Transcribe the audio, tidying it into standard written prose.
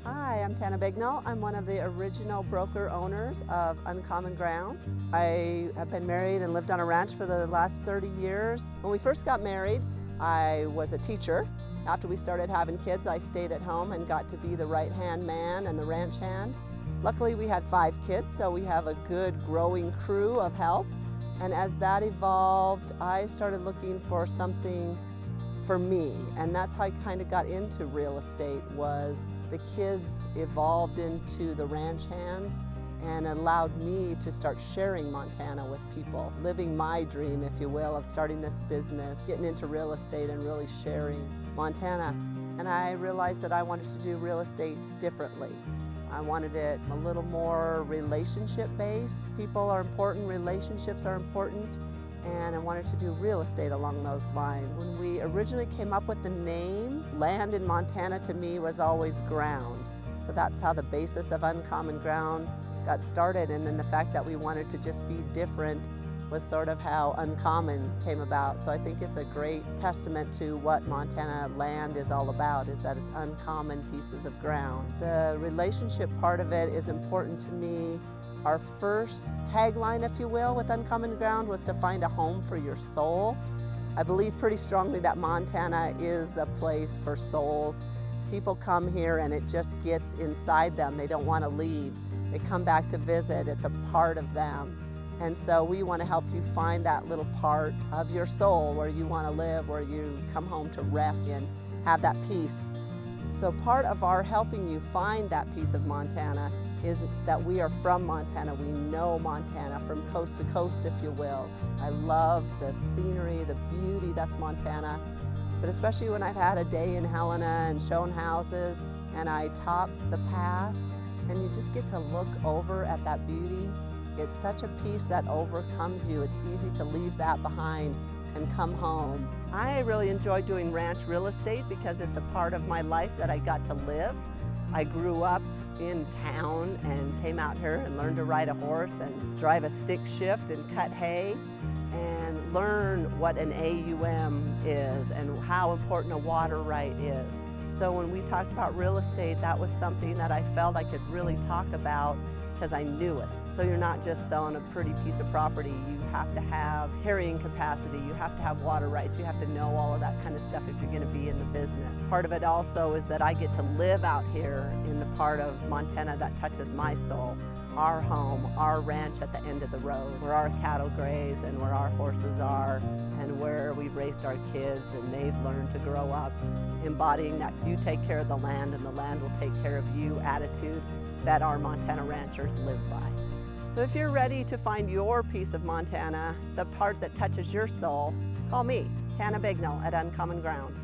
Hi, I'm Tana Bignell. I'm one of the original broker owners of Uncommon Ground. I have been married and lived on a ranch for the last 30 years. When we first got married, I was a teacher. After we started having kids, I stayed at home and got to be the right-hand man and the ranch hand. Luckily, we had 5 kids, so we have a good growing crew of help. And as that evolved, I started looking for something for me, and that's how I kind of got into real estate. Was the kids evolved into the ranch hands and allowed me to start sharing Montana with people, living my dream, if you will, of starting this business, getting into real estate and really sharing Montana. And I realized that I wanted to do real estate differently. I wanted it a little more relationship-based. People are important, relationships are important, and I wanted to do real estate along those lines. When we originally came up with the name, land in Montana to me was always ground. So that's how the basis of Uncommon Ground got started, and then the fact that we wanted to just be different was sort of how Uncommon came about. So I think it's a great testament to what Montana land is all about, is that it's uncommon pieces of ground. The relationship part of it is important to me. Our first tagline, if you will, with Uncommon Ground was to find a home for your soul. I believe pretty strongly that Montana is a place for souls. People come here and it just gets inside them. They don't want to leave. They come back to visit. It's a part of them. And so we want to help you find that little part of your soul where you want to live, where you come home to rest and have that peace. So part of our helping you find that piece of Montana is that we are from Montana. We know Montana from coast to coast, if you will. I love the scenery, the beauty that's Montana. But especially when I've had a day in Helena and shown houses and I top the pass and you just get to look over at that beauty, it's such a peace that overcomes you. It's easy to leave that behind and come home. I really enjoy doing ranch real estate because it's a part of my life that I got to live. I grew up in town and came out here and learned to ride a horse and drive a stick shift and cut hay and learn what an AUM is and how important a water right is. So when we talked about real estate, that was something that I felt I could really talk about because I knew it. So you're not just selling a pretty piece of property. You have to have carrying capacity. You have to have water rights. You have to know all of that kind of stuff if you're going to be in the business. Part of it also is that I get to live out here in the part of Montana that touches my soul. Our home, our ranch at the end of the road, where our cattle graze and where our horses are, and where we've raised our kids and they've learned to grow up, embodying that you take care of the land and the land will take care of you attitude that our Montana ranchers live by. So if you're ready to find your piece of Montana, the part that touches your soul, call me, Tana Bignell at Uncommon Ground.